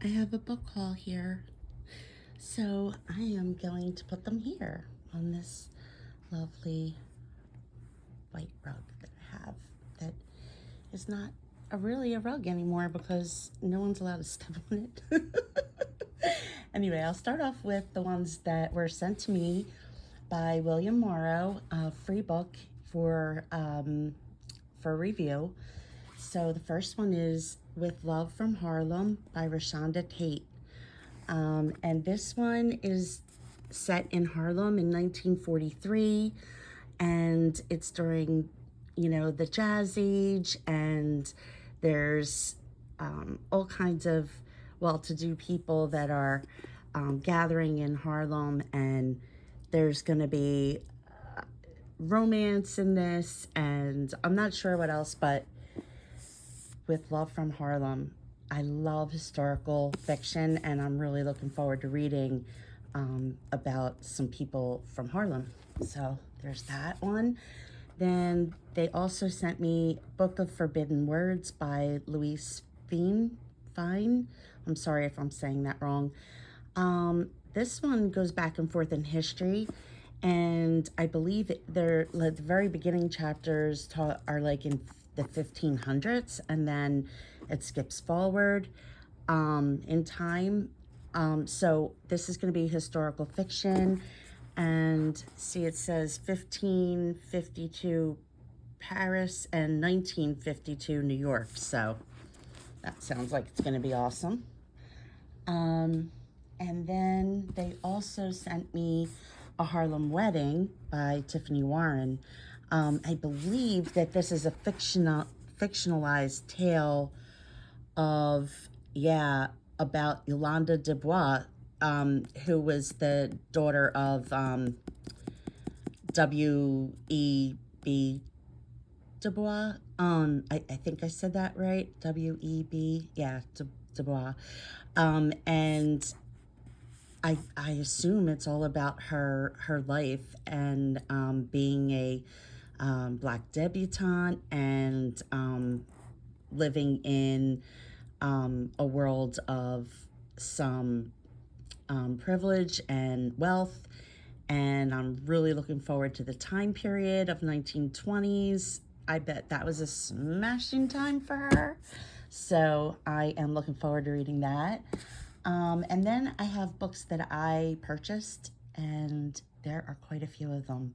I have a book haul here. So I am going to put them here on this lovely white rug that I have that is not really a rug anymore because no one's allowed to step on it. Anyway, I'll start off with the ones that were sent to me by William Morrow, a free book for review. So the first one is With Love from Harlem by Rashonda Tate. And this one is set in Harlem in 1943, and it's during, the Jazz Age, and there's all kinds of well-to-do people that are gathering in Harlem, and there's going to be romance in this, and I'm not sure what else, but With Love from Harlem. I love historical fiction, and I'm really looking forward to reading about some people from Harlem. So there's that one. Then they also sent me Book of Forbidden Words by Louise Fine. I'm sorry if I'm saying that wrong. This one goes back and forth in history, and I believe they're like the very beginning chapters are like in the 1500s, and then it skips forward in time. So this is going to be historical fiction, and see, it says 1552 Paris and 1952 New York. So that sounds like it's going to be awesome. And then they also sent me A Harlem Wedding by Tiffany Warren. I believe that this is a fictionalized tale of, about Yolanda Dubois, who was the daughter of W.E.B. Dubois. I think I said that right. W.E.B. Yeah, Dubois. And I assume it's all about her life and being a Black debutante and living in a world of some privilege and wealth. And I'm really looking forward to the time period of 1920s. I bet that was a smashing time for her. So I am looking forward to reading that. And then I have books that I purchased, and there are quite a few of them.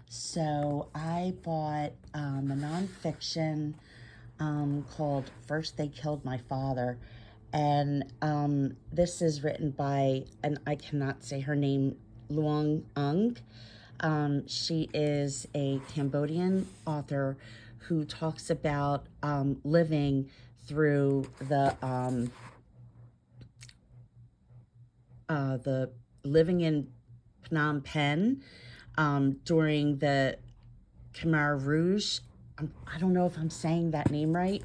So I bought a nonfiction called First They Killed My Father. And this is written by, and I cannot say her name, Luong Ung. She is a Cambodian author who talks about living through the living in Phnom Penh during the Khmer Rouge. I don't know if I'm saying that name right,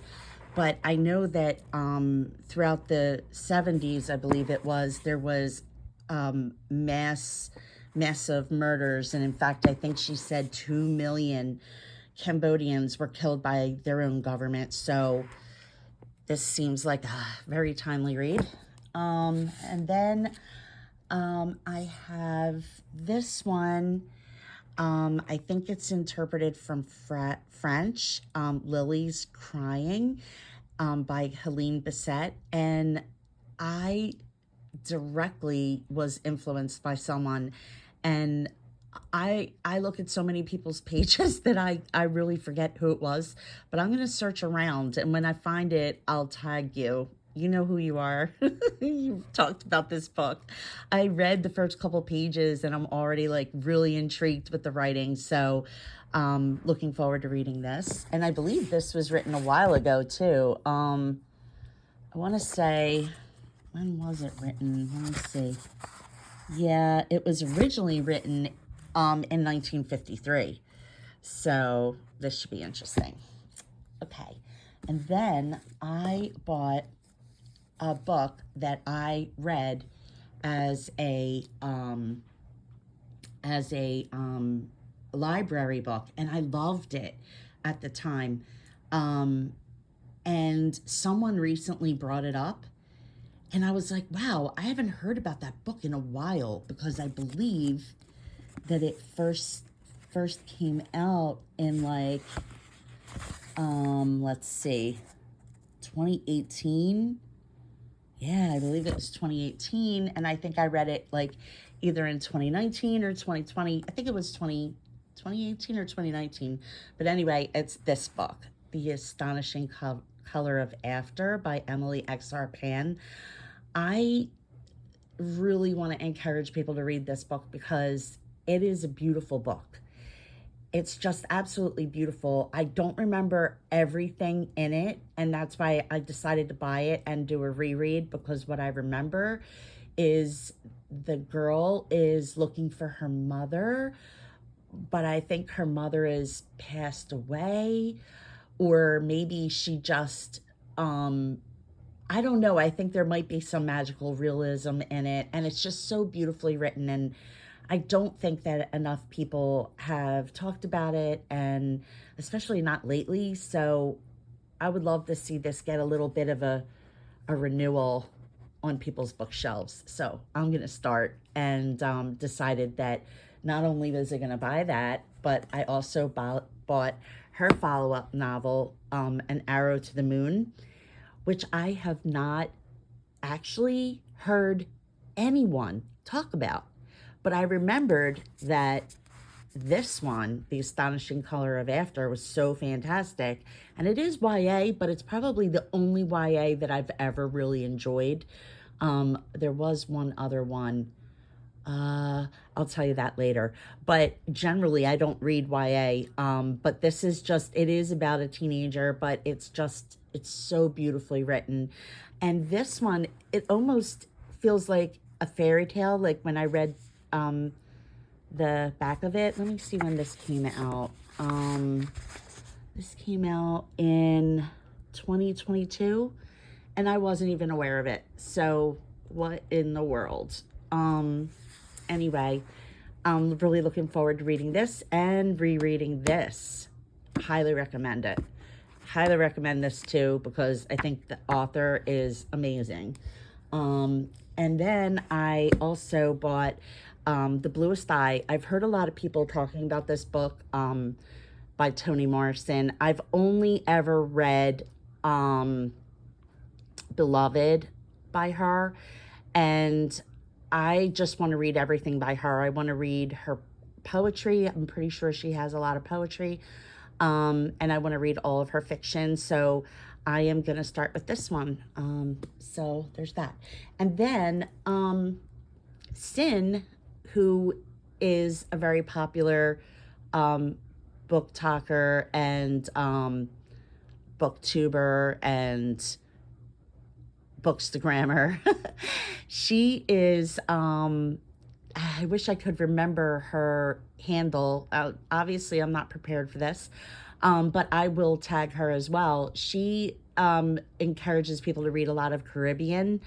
but I know that throughout the 70s, I believe it was, there was massive murders. And in fact, I think she said 2 million Cambodians were killed by their own government. So this seems like a very timely read. And then I have this one. I think it's interpreted from French, Lily's Crying, by Helene Bisset. And I directly was influenced by someone, and I look at so many people's pages that I really forget who it was, but I'm going to search around, and when I find it, I'll tag you. You know who you are. You've talked about this book. I read the first couple pages, and I'm already like really intrigued with the writing. So looking forward to reading this. And I believe this was written a while ago too. I want to say, when was it written? Let me see. Yeah, it was originally written in 1953. So this should be interesting. Okay. And then I bought a book that I read as a library book, and I loved it at the time. And someone recently brought it up, And I was like, wow, I haven't heard about that book in a while, because I believe that it first came out in like, let's see, 2018. Yeah, I believe it was 2018. And I think I read it like either in 2019 or 2020. I think it was 2018 or 2019. But anyway, it's this book, The Astonishing Color of After by Emily X.R. Pan. I really want to encourage people to read this book because it is a beautiful book. It's just absolutely beautiful. I don't remember everything in it, and that's why I decided to buy it and do a reread, because what I remember is the girl is looking for her mother, but I think her mother is passed away, or maybe she just I don't know. I think there might be some magical realism in it, and it's just so beautifully written. And I don't think that enough people have talked about it, and especially not lately. So I would love to see this get a little bit of a renewal on people's bookshelves. So I'm going to start, and decided that not only was I going to buy that, but I also bought her follow-up novel, An Arrow to the Moon, which I have not actually heard anyone talk about. But I remembered that this one, The Astonishing Color of After, was so fantastic. And it is YA, but it's probably the only YA that I've ever really enjoyed. There was one other one. I'll tell you that later. But generally, I don't read YA. But this is just, it is about a teenager, but it's so beautifully written. And this one, it almost feels like a fairy tale. Like when I read the back of it. Let me see when this came out. This came out in 2022, and I wasn't even aware of it. So what in the world? Anyway, I'm really looking forward to reading this and rereading this. Highly recommend it. Highly recommend this too, because I think the author is amazing. And then I also bought The Bluest Eye. I've heard a lot of people talking about this book by Toni Morrison. I've only ever read Beloved by her, and I just want to read everything by her. I want to read her poetry. I'm pretty sure she has a lot of poetry. And I want to read all of her fiction. So I am going to start with this one. So there's that. And then Sin, who is a very popular book talker and booktuber and bookstagrammer. She is, I wish I could remember her handle. Obviously, I'm not prepared for this, but I will tag her as well. She encourages people to read a lot of Caribbean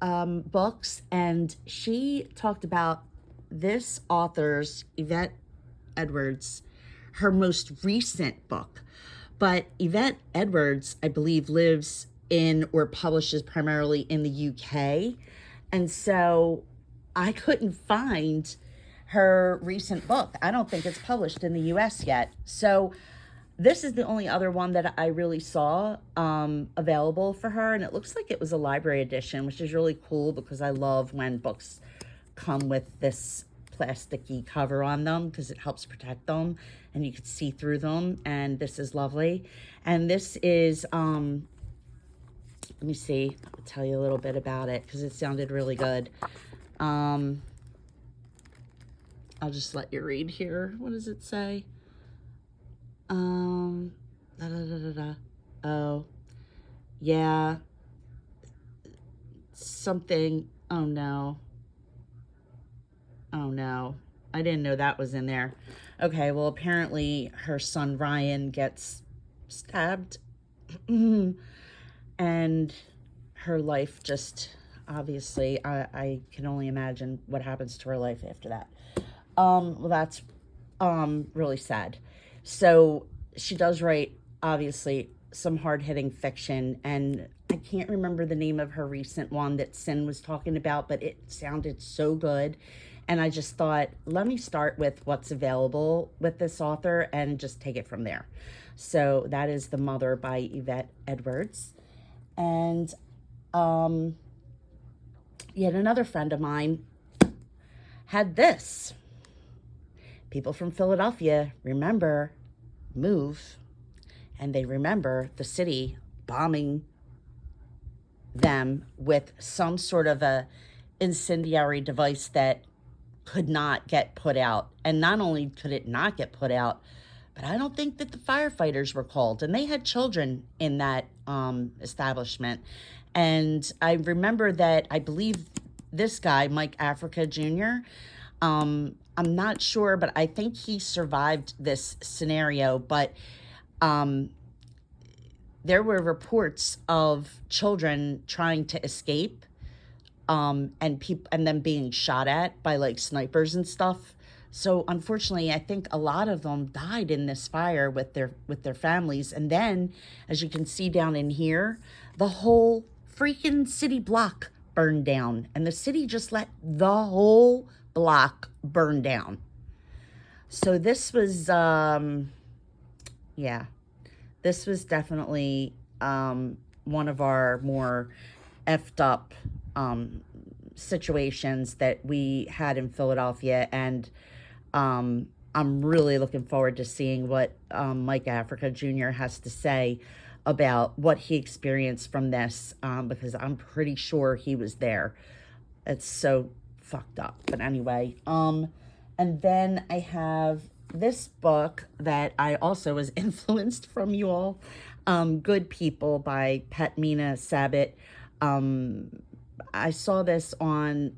books, and she talked about this author's, Yvette Edwards, her most recent book. But Yvette Edwards, I believe, lives in or publishes primarily in the UK. And so I couldn't find her recent book. I don't think it's published in the US yet. So this is the only other one that I really saw available for her. And it looks like it was a library edition, which is really cool because I love when books come with this plasticky cover on them because it helps protect them and you can see through them. And this is lovely. And this is, let me see, I'll tell you a little bit about it because it sounded really good. I'll just let you read here. What does it say? Oh, yeah. Something. Oh, no. Oh, no. I didn't know that was in there. Okay, well, apparently her son Ryan gets stabbed. And her life just, obviously, I can only imagine what happens to her life after that. Well, that's really sad. So she does write, obviously, some hard-hitting fiction, and I can't remember the name of her recent one that Sin was talking about, but it sounded so good. And I just thought, let me start with what's available with this author and just take it from there. So that is The Mother by Yvette Edwards. And yet another friend of mine had this. People from Philadelphia remember Move, and they remember the city bombing them with some sort of a incendiary device that could not get put out. And not only could it not get put out, but I don't think that the firefighters were called, and they had children in that establishment. And I remember that I believe this guy, Mike Africa Jr., I'm not sure, but I think he survived this scenario. But there were reports of children trying to escape, and them being shot at by like snipers and stuff. So unfortunately, I think a lot of them died in this fire with their families. And then, as you can see down in here, the whole freaking city block burned down, and the city just let the whole block burn down. So this was this was definitely one of our more effed up situations that we had in Philadelphia. And I'm really looking forward to seeing what Mike Africa Jr. has to say about what he experienced from this, because I'm pretty sure he was there. It's so fucked up. But anyway, and then I have this book that I also was influenced from you all, Good People by Patmina Sabat. I saw this on,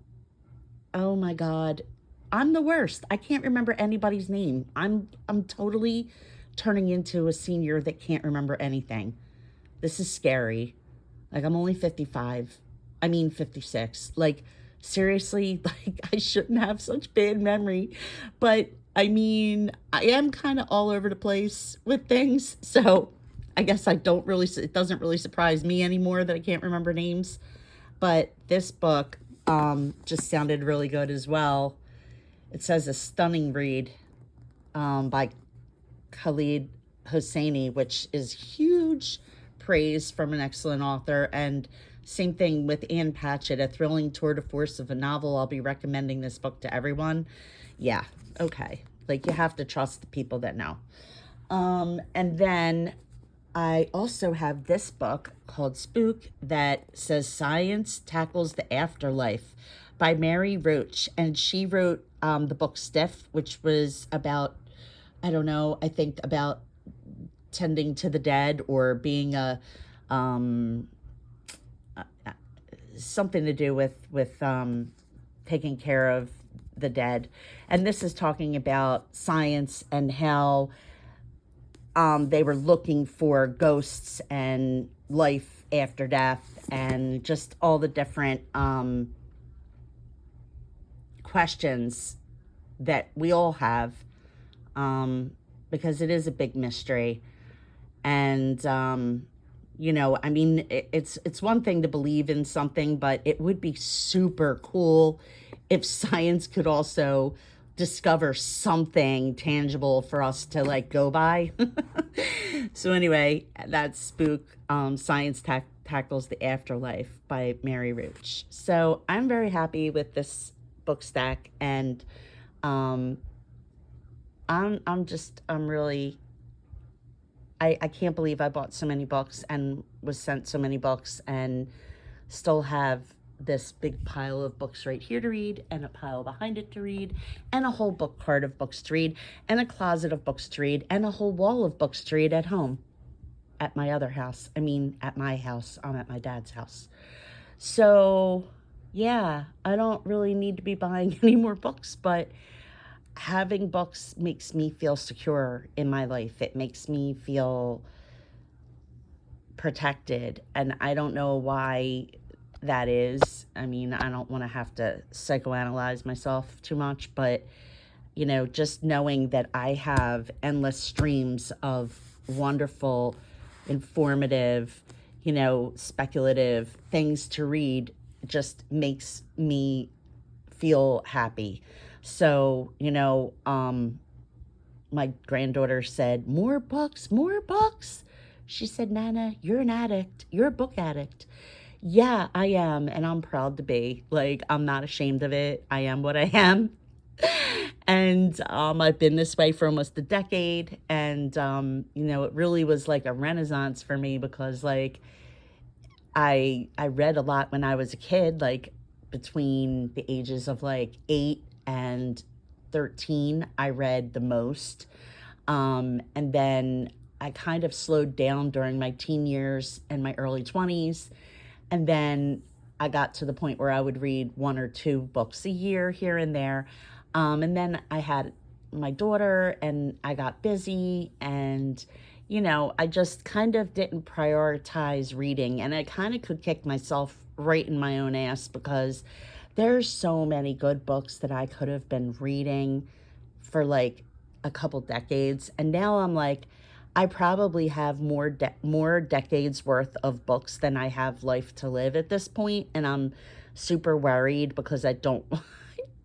oh my God, I'm the worst. I can't remember anybody's name. I'm totally turning into a senior that can't remember anything. This is scary. Like, I'm only 56. Like, seriously, like, I shouldn't have such bad memory. But I mean, I am kind of all over the place with things. So I guess it doesn't really surprise me anymore that I can't remember names. But this book just sounded really good as well. It says a stunning read by Khalid Hosseini, which is huge praise from an excellent author. And same thing with Ann Patchett, a thrilling tour de force of a novel. I'll be recommending this book to everyone. Yeah, okay. Like, you have to trust the people that know. And then I also have this book called Spook that says Science Tackles the Afterlife by Mary Roach. And she wrote the book Stiff, which was about, I don't know, I think about tending to the dead, or being something to do with taking care of the dead. And this is talking about science and how they were looking for ghosts and life after death, and just all the different questions that we all have, because it is a big mystery. And you know, I mean, it's one thing to believe in something, but it would be super cool if science could also discover something tangible for us to like go by. So anyway, that's Spook, Science Tackles the Afterlife by Mary Roach. So I'm very happy with this book stack, and I'm really, I can't believe I bought so many books and was sent so many books, and still have this big pile of books right here to read, and a pile behind it to read, and a whole book cart of books to read, and a closet of books to read, and a whole wall of books to read at home. At my other house. I mean, at my house. I'm at my dad's house. So, yeah, I don't really need to be buying any more books, but having books makes me feel secure in my life. It makes me feel protected, and I don't know why that is. I mean, I don't want to have to psychoanalyze myself too much, but, you know, just knowing that I have endless streams of wonderful informative, speculative things to read just makes me feel happy. So, my granddaughter said, "More books, more books." She said, "Nana, you're an addict. You're a book addict." Yeah, I am, and I'm proud to be. Like, I'm not ashamed of it. I am what I am. And I've been this way for almost a decade. And, it really was like a renaissance for me because, like, I read a lot when I was a kid, like between the ages of like 8 and 13, I read the most. And then I kind of slowed down during my teen years and my early 20s. And then I got to the point where I would read 1 or 2 books a year here and there. And then I had my daughter and I got busy and I just kind of didn't prioritize reading, and I kind of could kick myself right in my own ass because there's so many good books that I could have been reading for like a couple decades, and now I'm like, I probably have more decades worth of books than I have life to live at this point, and I'm super worried because I don't I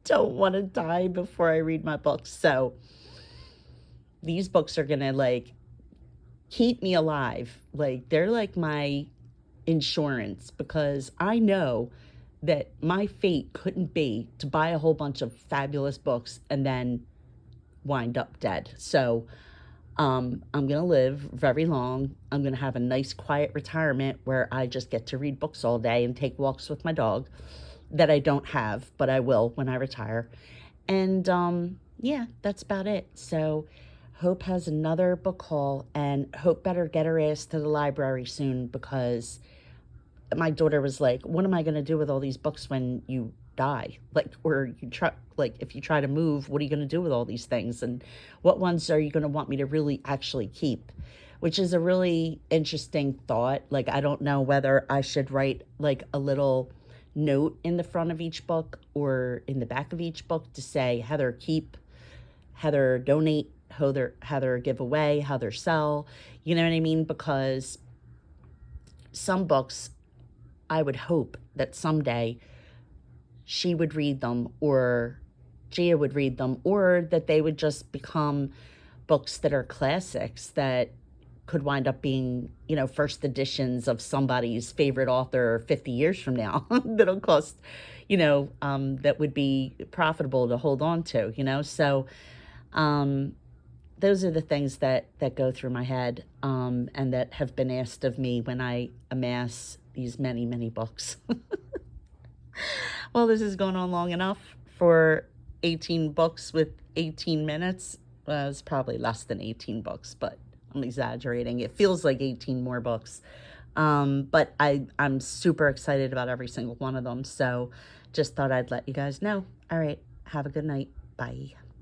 don't want to die before I read my books. So these books are gonna like keep me alive. Like, they're like my insurance because I know that my fate couldn't be to buy a whole bunch of fabulous books and then wind up dead. So I'm going to live very long. I'm going to have a nice, quiet retirement where I just get to read books all day and take walks with my dog that I don't have, but I will when I retire. And yeah, that's about it. So Hope has another book haul, and Hope better get her ass to the library soon because my daughter was like, "What am I going to do with all these books when you die? Like, or you try, like, if you try to move, what are you going to do with all these things? And what ones are you going to want me to really actually keep?" Which is a really interesting thought. Like, I don't know whether I should write like a little note in the front of each book or in the back of each book to say Heather keep, Heather donate, Heather give away, Heather sell. You know what I mean? Because some books, I would hope that someday she would read them or Gia would read them, or that they would just become books that are classics that could wind up being, first editions of somebody's favorite author 50 years from now that'll cost, that would be profitable to hold on to, So those are the things that go through my head, and that have been asked of me when I amass these many, many books. Well, this has gone on long enough for 18 books with 18 minutes. Well, it's probably less than 18 books, but I'm exaggerating. It feels like 18 more books. But I'm super excited about every single one of them. So just thought I'd let you guys know. All right. Have a good night. Bye.